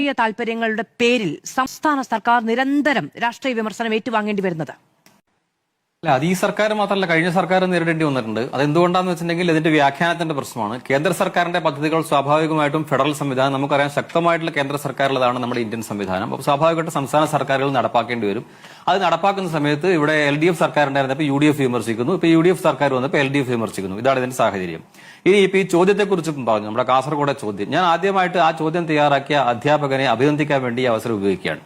രാഷ്ട്രീയ താല്പര്യങ്ങളുടെ പേരിൽ സംസ്ഥാന സർക്കാർ നിരന്തരം രാഷ്ട്രീയ വിമർശനം ഏറ്റുവാങ്ങേണ്ടി വരുന്നത്? അല്ല, അത് ഈ സർക്കാർ മാത്രമല്ല, കഴിഞ്ഞ സർക്കാർ നേരിടേണ്ടി വന്നിട്ടുണ്ട്. അതെന്തുകൊണ്ടാന്ന് വെച്ചിട്ടുണ്ടെങ്കിൽ ഇതിന്റെ വ്യാഖ്യാനത്തിന്റെ പ്രശ്നമാണ്. കേന്ദ്ര സർക്കാരിന്റെ പദ്ധതികൾ സ്വാഭാവികമായിട്ടും ഫെഡറൽ സംവിധാനം, നമുക്കറിയാം ശക്തമായിട്ടുള്ള കേന്ദ്ര സർക്കാരിലതാണ് നമ്മുടെ ഇന്ത്യൻ സംവിധാനം. അപ്പോൾ സ്വാഭാവികമായിട്ടും സംസ്ഥാന സർക്കാരുകൾ നടപ്പാക്കേണ്ടി വരും. അത് നടപ്പാക്കുന്ന സമയത്ത് ഇവിടെ LDF സർക്കാർ ഉണ്ടായിരുന്നപ്പോൾ UDF വിമർശിക്കുന്നു, ഇപ്പൊ UDF സർക്കാർ വന്നപ്പോൾ LDF വിമർശിക്കുന്നു. ഇതാണ് ഇതിന്റെ സാഹചര്യം. ഇനി ഇപ്പൊ ഈ ചോദ്യത്തെക്കുറിച്ച് പറഞ്ഞു, നമ്മുടെ കാസർഗോഡ് ചോദ്യം, ഞാൻ ആദ്യമായിട്ട് ആ ചോദ്യം തയ്യാറാക്കിയ അധ്യാപകനെ അഭിനന്ദിക്കാൻ വേണ്ടി ഈ അവസരം ഉപയോഗിക്കുകയാണ്.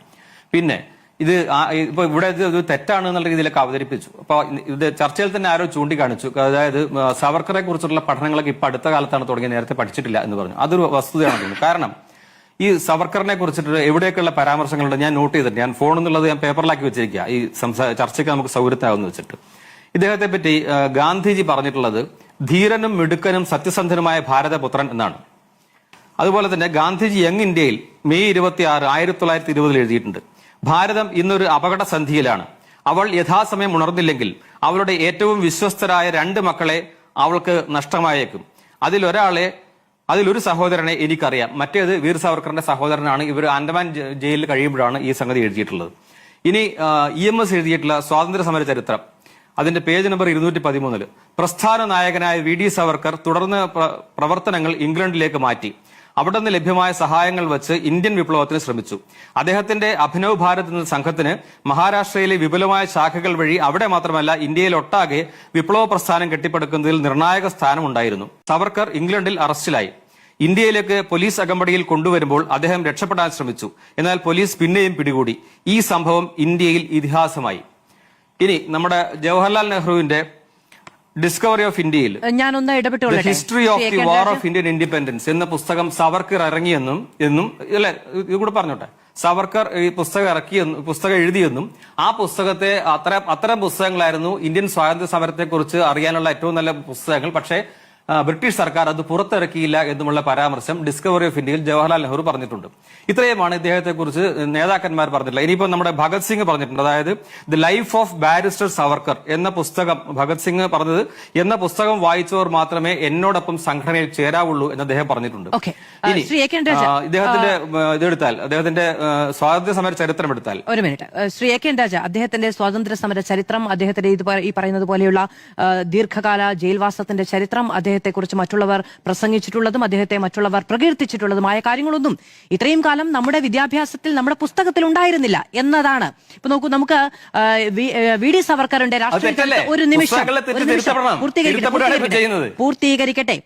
പിന്നെ ഇത് ഇപ്പൊ ഇവിടെ ഇത് തെറ്റാണ് എന്നുള്ള രീതിയിലൊക്കെ അവതരിപ്പിച്ചു. അപ്പൊ ഇത് ചർച്ചയിൽ തന്നെ ആരോ ചൂണ്ടിക്കാണിച്ചു, അതായത് സവർക്കറെ കുറിച്ചുള്ള പഠനങ്ങളൊക്കെ ഇപ്പൊ അടുത്ത കാലത്താണ് തുടങ്ങി, നേരത്തെ പഠിച്ചിട്ടില്ല എന്ന് പറഞ്ഞു. അതൊരു വസ്തുതയാണ് തോന്നുന്നു. കാരണം ഈ സവർക്കറിനെ കുറിച്ചിട്ട് എവിടെയൊക്കെയുള്ള പരാമർശങ്ങളുണ്ട് ഞാൻ നോട്ട് ചെയ്തിട്ടുണ്ട്. ഞാൻ ഫോൺ എന്നുള്ളത് ഞാൻ പേപ്പറിലാക്കി വെച്ചിരിക്കുക, ഈ ചർച്ചയ്ക്ക് നമുക്ക് സൗകര്യത്താവെന്ന് വെച്ചിട്ട്. ഇദ്ദേഹത്തെ പറ്റി ഗാന്ധിജി പറഞ്ഞിട്ടുള്ളത് ധീരനും മിടുക്കനും സത്യസന്ധനുമായ ഭാരതപുത്രൻ എന്നാണ്. അതുപോലെ തന്നെ ഗാന്ധിജി യങ് ഇന്ത്യയിൽ മെയ് 26, 1920 എഴുതിയിട്ടുണ്ട്, ഭാരതം ഇന്നൊരു അപകടസന്ധിയിലാണ്. അവൾ യഥാസമയം ഉണർന്നില്ലെങ്കിൽ അവളുടെ ഏറ്റവും വിശ്വസ്തരായ 2 മക്കളെ അവൾക്ക് നഷ്ടമായേക്കും. അതിലൊരു സഹോദരനെ എനിക്കറിയാം, മറ്റേത് വീർ സാവർക്കറിന്റെ സഹോദരനാണ്. ഇവർ ആൻഡമാൻ ജയിലിൽ കഴിയുമ്പോഴാണ് ഈ സംഗതി എഴുതിയിട്ടുള്ളത്. ഇനി EMS എഴുതിയിട്ടുള്ള സ്വാതന്ത്ര്യ സമര ചരിത്രം, അതിന്റെ പേജ് നമ്പർ 213, പ്രസ്ഥാന നായകനായ VD സാവർക്കർ തുടർന്ന് പ്രവർത്തനങ്ങൾ ഇംഗ്ലണ്ടിലേക്ക് മാറ്റി. അവിടെ നിന്ന് ലഭ്യമായ സഹായങ്ങൾ വെച്ച് ഇന്ത്യൻ വിപ്ലവത്തിന് ശ്രമിച്ചു. അദ്ദേഹത്തിന്റെ അഭിനവ് ഭാരത് എന്ന സംഘത്തിന് മഹാരാഷ്ട്രയിലെ വിപുലമായ ശാഖകൾ വഴി അവിടെ മാത്രമല്ല ഇന്ത്യയിലൊട്ടാകെ വിപ്ലവ പ്രസ്ഥാനം കെട്ടിപ്പടുക്കുന്നതിൽ നിർണായക സ്ഥാനമുണ്ടായിരുന്നു. സാവർക്കർ ഇംഗ്ലണ്ടിൽ അറസ്റ്റിലായി. ഇന്ത്യയിലേക്ക് പോലീസ് അകമ്പടിയിൽ കൊണ്ടുവരുമ്പോൾ അദ്ദേഹം രക്ഷപ്പെടാൻ ശ്രമിച്ചു. എന്നാൽ പോലീസ് പിന്നെയും പിടികൂടി. ഈ സംഭവം ഇന്ത്യയിൽ ഇതിഹാസമായി. ഇനി നമ്മുടെ ജവഹർലാൽ നെഹ്റുവിന്റെ ഡിസ്കവറി ഓഫ് ഇന്ത്യയിൽ history of the war of Indian independence എന്ന പുസ്തകം സവർക്കർ ഇറങ്ങിയെന്നും അല്ലെ, ഇത് കൂടെ പറഞ്ഞോട്ടെ, സവർക്കർ ഈ പുസ്തകം എഴുതിയെന്നും ആ പുസ്തകത്തെ അത്തരം പുസ്തകങ്ങളായിരുന്നു ഇന്ത്യൻ സ്വാതന്ത്ര്യ സമരത്തെക്കുറിച്ച് അറിയാനുള്ള ഏറ്റവും നല്ല പുസ്തകങ്ങൾ. പക്ഷേ ബ്രിട്ടീഷ് സർക്കാർ അത് പുറത്തിറക്കിയില്ല എന്നുമുള്ള പരാമർശം ഡിസ്കവറി ഓഫ് ഇന്ത്യയിൽ ജവഹർലാൽ നെഹ്റു പറഞ്ഞിട്ടുണ്ട്. ഇത്രയുമാണ് ഇദ്ദേഹത്തെക്കുറിച്ച് നേതാക്കന്മാർ പറഞ്ഞിട്ടുള്ളത്. ഇനിയിപ്പോൾ നമ്മുടെ ഭഗത് സിംഗ് പറഞ്ഞിട്ടുണ്ട്, അതായത് the life of barrister Savarkar എന്ന പുസ്തകം ഭഗത് സിംഗ് പറഞ്ഞത്, എന്ന പുസ്തകം വായിച്ചവർ മാത്രമേ എന്നോടൊപ്പം സംഘടനയിൽ ചേരാവുള്ളൂ എന്ന് അദ്ദേഹം പറഞ്ഞിട്ടുണ്ട്. ഇനി ഇദ്ദേഹത്തിന്റെ ഇതെടുത്താൽ, അദ്ദേഹത്തിന്റെ സ്വാതന്ത്ര്യ സമര ചരിത്രം എടുത്താൽ, ഒരു മിനിറ്റ്, ശ്രീ AK രാജ, അദ്ദേഹത്തിന്റെ സ്വാതന്ത്ര്യ സമര ചരിത്രം, അദ്ദേഹത്തിന്റെ ഈ പറയുന്നത് പോലെയുള്ള ദീർഘകാല ജയിൽവാസത്തിന്റെ ചരിത്രം, അദ്ദേഹത്തെക്കുറിച്ച് മറ്റുള്ളവർ പ്രസംഗിച്ചിട്ടുള്ളതും അദ്ദേഹത്തെ മറ്റുള്ളവർ പ്രകീർത്തിച്ചിട്ടുള്ളതുമായ കാര്യങ്ങളൊന്നും ഇത്രയും കാലം നമ്മുടെ വിദ്യാഭ്യാസത്തിൽ, നമ്മുടെ പുസ്തകത്തിൽ ഉണ്ടായിരുന്നില്ല എന്നതാണ്. ഇപ്പൊ നോക്കൂ, നമുക്ക് VD സാവർക്കറിന്റെ രാഷ്ട്രീയ ഒരു നിമിഷം പൂർത്തീകരിക്കട്ടെ. ഞാനൊന്ന് പൂർത്തീകരിക്കട്ടെ.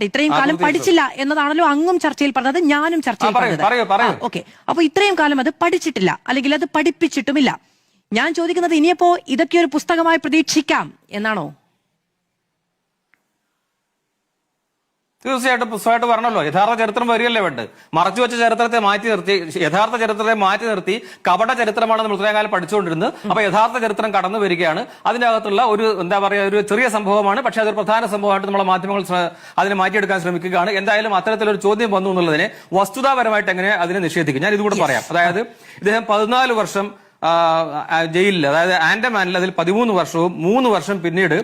ഇത്രയും കാലം പഠിച്ചില്ല എന്നതാണല്ലോ അങ്ങും ചർച്ചയിൽ പറഞ്ഞത്, ഞാനും ചർച്ചയിൽ പറഞ്ഞത്. ഓക്കെ, അപ്പൊ ഇത്രയും കാലം അത് പഠിച്ചിട്ടില്ല, അല്ലെങ്കിൽ അത് പഠിപ്പിച്ചിട്ടുമില്ല. ഞാൻ ചോദിക്കുന്നത്, ഇനിയപ്പോ ഇതൊക്കെ ഒരു പുസ്തകമായി പ്രതീക്ഷിക്കാം എന്നാണോ? തീർച്ചയായിട്ടും പുസ്തകമായിട്ട് പറഞ്ഞല്ലോ. യഥാർത്ഥ ചരിത്രം വരികയല്ലേ വേണ്ട. മറച്ചു വെച്ച ചരിത്രത്തെ മാറ്റി നിർത്തി, യഥാർത്ഥ ചരിത്രത്തെ മാറ്റി നിർത്തി കപട ചരിത്രമാണ് നമ്മൾ ഇത്രയും കാലം പഠിച്ചുകൊണ്ടിരുന്നത്. അപ്പൊ യഥാർത്ഥ ചരിത്രം കടന്നു വരികയാണ്. അതിനകത്തുള്ള ഒരു എന്താ പറയുക, ഒരു ചെറിയ സംഭവമാണ്, പക്ഷെ അതൊരു പ്രധാന സംഭവമായിട്ട് നമ്മളെ മാധ്യമങ്ങൾ അതിനെ മാറ്റിയെടുക്കാൻ ശ്രമിക്കുകയാണ്. എന്തായാലും അത്തരത്തിലൊരു ചോദ്യം വന്നു എന്നുള്ളതിനെ വസ്തുതാപരമായിട്ട് എങ്ങനെ അതിനെ നിഷേധിക്കും? ഞാൻ ഇതുകൂടെ പറയാം. അതായത് ഇദ്ദേഹം 14 വർഷം ജയിലിൽ, അതായത് ആൻഡമാനിൽ അതിൽ 13 വർഷവും 3 വർഷം പിന്നീട്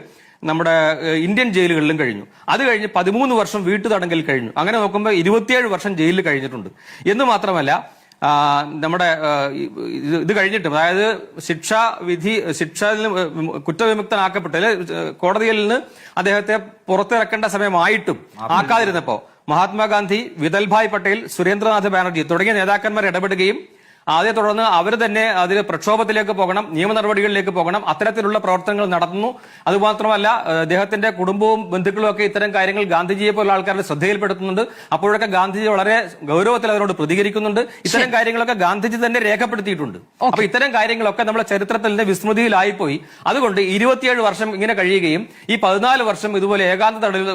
നമ്മുടെ ഇന്ത്യൻ ജയിലുകളിലും കഴിഞ്ഞു. അത് കഴിഞ്ഞ് 13 വർഷം വീട്ടുതടങ്കൽ കഴിഞ്ഞു. അങ്ങനെ നോക്കുമ്പോൾ 27 വർഷം ജയിലിൽ കഴിഞ്ഞിട്ടുണ്ട്. എന്ന് മാത്രമല്ല, നമ്മുടെ ഇത് കഴിഞ്ഞിട്ടും, അതായത് കുറ്റവിമുക്തനാക്കപ്പെട്ട കോടതിയിൽ നിന്ന് അദ്ദേഹത്തെ പുറത്തിറക്കേണ്ട സമയമായിട്ടും ആക്കാതിരുന്നപ്പോ മഹാത്മാഗാന്ധി, വിതൽഭായ് പട്ടേൽ, സുരേന്ദ്രനാഥ് ബാനർജി തുടങ്ങിയ നേതാക്കന്മാർ ഇടപെടുകയും അതേ തുടർന്ന് അവർ തന്നെ അതിന് പ്രക്ഷോഭത്തിലേക്ക് പോകണം, നിയമ നടപടികളിലേക്ക് പോകണം, അത്തരത്തിലുള്ള പ്രവർത്തനങ്ങൾ നടത്തുന്നു. അതുമാത്രമല്ല, അദ്ദേഹത്തിന്റെ കുടുംബവും ബന്ധുക്കളും ഒക്കെ ഇത്തരം കാര്യങ്ങൾ ഗാന്ധിജിയെ പോലുള്ള ആൾക്കാരുടെ ശ്രദ്ധയിൽപ്പെടുത്തുന്നുണ്ട്. അപ്പോഴൊക്കെ ഗാന്ധിജി വളരെ ഗൗരവത്തിൽ അതിനോട് പ്രതികരിക്കുന്നുണ്ട്. ഇത്തരം കാര്യങ്ങളൊക്കെ ഗാന്ധിജി തന്നെ രേഖപ്പെടുത്തിയിട്ടുണ്ട്. അപ്പൊ ഇത്തരം കാര്യങ്ങളൊക്കെ നമ്മുടെ ചരിത്രത്തിൽ നിന്ന് വിസ്മൃതിയിലായിപ്പോയി. അതുകൊണ്ട് 27 വർഷം ഇങ്ങനെ കഴിയുകയും ഈ 14 വർഷം ഇതുപോലെ ഏകാന്ത തടവിൽ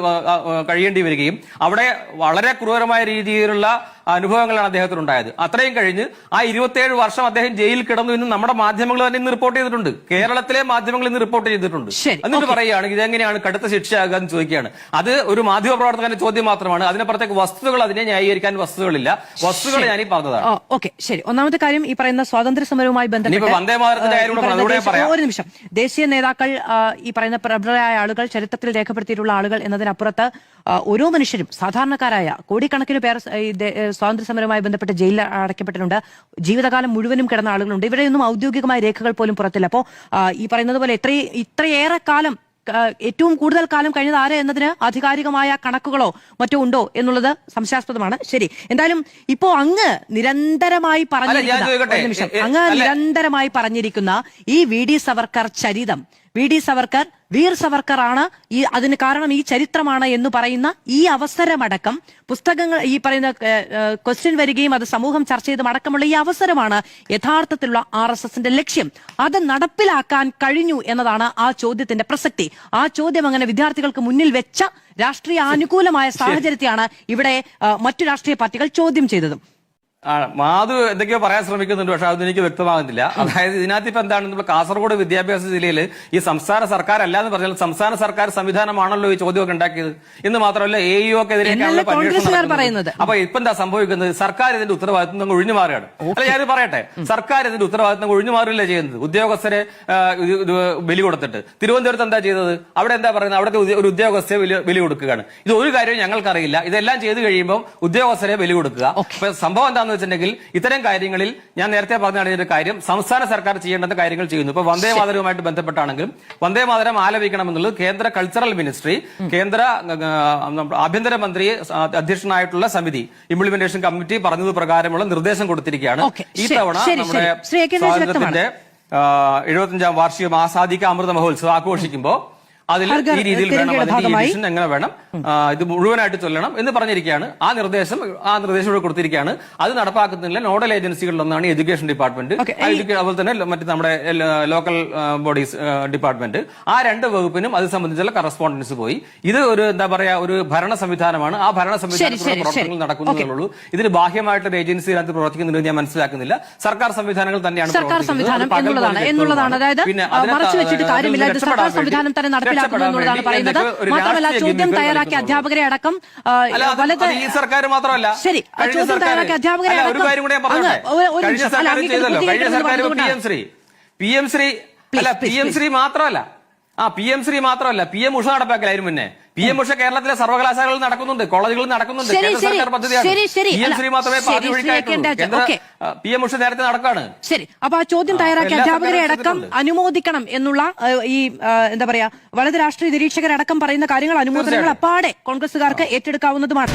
കഴിയേണ്ടി വരികയും അവിടെ വളരെ ക്രൂരമായ രീതിയിലുള്ള അനുഭവങ്ങളാണ് അദ്ദേഹത്തിനുണ്ടായത്. അത്രയും കഴിഞ്ഞ് ആ 27 വർഷം അദ്ദേഹം ജയിലിൽ കിടന്നു എന്ന് നമ്മുടെ മാധ്യമങ്ങൾ തന്നെ ഇന്ന് റിപ്പോർട്ട് ചെയ്തിട്ടുണ്ട്. കേരളത്തിലെ മാധ്യമങ്ങൾ ഇന്ന് റിപ്പോർട്ട് ചെയ്തിട്ടുണ്ട്. എന്നിട്ട് പറയുകയാണ് ഇതെങ്ങനെയാണ് കടുത്ത ശിക്ഷയാകുക എന്ന് ചോദിക്കുകയാണ്. അത് ഒരു മാധ്യമ പ്രവർത്തകന്റെ ചോദ്യം മാത്രമാണ്. അതിനപ്പുറത്തേക്ക് വസ്തുതകൾ, അതിനെ ന്യായീകരിക്കാൻ വസ്തുതകളില്ല. വസ്തുതകൾ ഞാൻ ഈ പറഞ്ഞതാണ്. ഓക്കെ, ശരി. ഒന്നാമത്തെ കാര്യം, ഈ പറയുന്ന സ്വാതന്ത്ര്യ സമരവുമായി ബന്ധപ്പെട്ട് ഒരു നിമിഷം, ദേശീയ നേതാക്കൾ, ഈ പറയുന്ന പ്രബലരായ ആളുകൾ, ചരിത്രത്തിൽ രേഖപ്പെടുത്തിയിട്ടുള്ള ആളുകൾ എന്നതിനപ്പുറത്ത് ഓരോ മനുഷ്യരും സാധാരണക്കാരായ കോടിക്കണക്കിന് പേർ സ്വാതന്ത്ര്യ സമരവുമായി ബന്ധപ്പെട്ട് ജയിലിൽ അടയ്ക്കപ്പെട്ടിട്ടുണ്ട്. ജീവിതകാലം മുഴുവനും കിടന്ന ആളുകളുണ്ട്. ഇവിടെയൊന്നും ഔദ്യോഗികമായ രേഖകൾ പോലും പുറത്തില്ല. അപ്പോൾ ഈ പറയുന്നത് പോലെ ഇത്രയേറെ കാലം, ഏറ്റവും കൂടുതൽ കാലം കഴിഞ്ഞത് ആര് എന്നതിന് ആധികാരികമായ കണക്കുകളോ മറ്റോ ഉണ്ടോ എന്നുള്ളത് സംശയാസ്പദമാണ്. ശരി, എന്തായാലും ഇപ്പോ അങ്ങ് നിരന്തരമായി പറഞ്ഞിരിക്കുന്ന ഈ വി ഡി സവർക്കർ ചരിതം, വി ഡി സവർക്കർ വീർ സവർക്കർ ആണ് അതിന് കാരണം ഈ ചരിത്രമാണ് എന്ന് പറയുന്ന ഈ അവസരമടക്കം, പുസ്തകങ്ങൾ ഈ പറയുന്ന ക്വസ്റ്റ്യൻ വരികയും അത് സമൂഹം ചർച്ച ചെയ്തും അടക്കമുള്ള ഈ അവസരമാണ് യഥാർത്ഥത്തിലുള്ള RSSന്റെ ലക്ഷ്യം. അത് നടപ്പിലാക്കാൻ കഴിഞ്ഞു എന്നതാണ് ആ ചോദ്യത്തിന്റെ പ്രസക്തി. ആ ചോദ്യം അങ്ങനെ വിദ്യാർത്ഥികൾക്ക് മുന്നിൽ വെച്ച രാഷ്ട്രീയ അനുകൂലമായ സാഹചര്യത്തെയാണ് ഇവിടെ മറ്റു രാഷ്ട്രീയ പാർട്ടികൾ ചോദ്യം ചെയ്തതും. മാധു എന്തൊക്കെയോ പറയാൻ ശ്രമിക്കുന്നുണ്ട്, പക്ഷെ അതൊന്നും എനിക്ക് വ്യക്തമാകുന്നില്ല. അതായത് ഇതിനകത്ത് ഇപ്പൊ എന്താണ്, നമ്മൾ കാസർഗോഡ് വിദ്യാഭ്യാസ ജില്ലയിൽ ഈ സംസ്ഥാന സർക്കാർ അല്ല എന്ന് പറഞ്ഞാൽ സംസ്ഥാന സർക്കാർ സംവിധാനമാണല്ലോ ഈ ചോദ്യമൊക്കെ ഉണ്ടാക്കിയത്. എന്ന് മാത്രമല്ല AEO ഒക്കെ പറയുന്നത്. അപ്പൊ ഇപ്പൊ എന്താ സംഭവിക്കുന്നത്, സർക്കാർ ഇതിന്റെ ഉത്തരവാദിത്വം അങ്ങ് ഒഴിഞ്ഞു മാറുകയാണ്. അല്ല, ഞാൻ പറയട്ടെ, സർക്കാർ ഇതിന്റെ ഉത്തരവാദിത്വം ഒഴിഞ്ഞു മാറുകയല്ലേ ചെയ്യുന്നത്, ഉദ്യോഗസ്ഥരെ ബലി കൊടുത്തിട്ട്. തിരുവനന്തപുരത്ത് എന്താ ചെയ്തത്, അവിടെ എന്താ പറയുന്നത്, അവിടുത്തെ ഒരു ഉദ്യോഗസ്ഥരെ ബലി കൊടുക്കുകയാണ്. ഇത് ഒരു കാര്യവും ഞങ്ങൾക്കറിയില്ല, ഇതെല്ലാം ചെയ്തു കഴിയുമ്പോൾ ഉദ്യോഗസ്ഥരെ ബലി കൊടുക്കുക. സംഭവം എന്താ വെച്ചിട്ടുണ്ടെങ്കിൽ ഇത്തരം കാര്യങ്ങളിൽ ഞാൻ നേരത്തെ പറഞ്ഞ ഒരു കാര്യം സംസ്ഥാന സർക്കാർ ചെയ്യേണ്ട കാര്യങ്ങൾ ചെയ്യുന്നു. ഇപ്പൊ വന്ദേ മാതരവുമായിട്ട് ബന്ധപ്പെട്ടാണെങ്കിലും വന്ദേ മാതരം ആലപിക്കണമെന്നുള്ളത് കേന്ദ്ര കൾച്ചറൽ മിനിസ്ട്രി, കേന്ദ്ര ആഭ്യന്തരമന്ത്രി അധ്യക്ഷനായിട്ടുള്ള സമിതി, ഇംപ്ലിമെന്റേഷൻ കമ്മിറ്റി പറഞ്ഞത് പ്രകാരമുള്ള നിർദ്ദേശം കൊടുത്തിരിക്കുകയാണ്. ഈ തവണ നമ്മുടെ സ്വാതന്ത്ര്യത്തിന്റെ 75ാം വാർഷികം ആസാദിക അമൃത മഹോത്സവം ആഘോഷിക്കുമ്പോൾ അതിൽ ഈ രീതിയിൽ വേണം, അതിന്റെ എഡിഷൻ എങ്ങനെ വേണം, ഇത് മുഴുവനായിട്ട് ചൊല്ലണം എന്ന് പറഞ്ഞിരിക്കുകയാണ്. ആ നിർദ്ദേശം ഇവിടെ കൊടുത്തിരിക്കുകയാണ്. അത് നടപ്പാക്കുന്നതിലെ നോഡൽ ഏജൻസികളിലൊന്നാണ് എഡ്യൂക്കേഷൻ ഡിപ്പാർട്ട്മെന്റ്, അതുപോലെ തന്നെ മറ്റു നമ്മുടെ ലോക്കൽ ബോഡീസ് ഡിപ്പാർട്ട്മെന്റ്. ആ രണ്ട് വകുപ്പിനും അത് സംബന്ധിച്ചുള്ള കറസ്പോണ്ടൻസ് പോയി. ഇത് ഒരു എന്താ പറയാ, ഒരു ഭരണ സംവിധാനമാണ്. ആ ഭരണ സംവിധാനത്തിലുള്ള പ്രവർത്തനങ്ങൾ നടക്കുന്നതേ. ഇതിന് ബാഹ്യമായിട്ടൊരു ഏജൻസി അതിനകത്ത് പ്രവർത്തിക്കുന്നുണ്ടെന്ന് ഞാൻ മനസ്സിലാക്കുന്നില്ല. സർക്കാർ സംവിധാനങ്ങൾ തന്നെയാണ് എന്നുള്ളതാണ് പറയുന്നത്. മാത്രമല്ല, ചോദ്യം തയ്യാറാക്കിയ അധ്യാപകരെ അടക്കം ഈ സർക്കാർ മാത്രമല്ല, ശരി, ചോദ്യം തയ്യാറാക്കിയ അധ്യാപകരെ ഒരു കാര്യം കൂടെ കഴിഞ്ഞ സർക്കാർ ചെയ്തല്ലോ. കഴിഞ്ഞ സർക്കാർ PM ശ്രീ മാത്രമല്ല, PM ശ്രീ മാത്രമല്ല, PM ഉഷ നടപ്പാക്കലായിരുന്നു മുന്നേ. PM ഉഷ കേരളത്തിലെ സർവകലാശാലകളിൽ നടക്കുന്നുണ്ട്, കോളേജുകളിൽ നടക്കുന്നുണ്ട്. കേന്ദ്ര സർക്കാർ പദ്ധതിയാണ്. PM ശ്രീ മാത്രമേ പാർട്ടി വഴിക്കായിട്ടുള്ളൂ. PM ഉഷ നേരത്തെ നടക്കാണ്. ശരി, അപ്പൊ ആ ചോദ്യം തയ്യാറാക്കിയ അധ്യാപകരെ അടക്കം അനുമോദിക്കണം എന്നുള്ള ഈ എന്താ പറയാ, വലത് രാഷ്ട്രീയ നിരീക്ഷകരടക്കം പറയുന്ന കാര്യങ്ങൾ, അനുമോദനങ്ങൾ അപ്പാടെ കോൺഗ്രസുകാർക്ക് ഏറ്റെടുക്കാവുന്നതുമാണ്.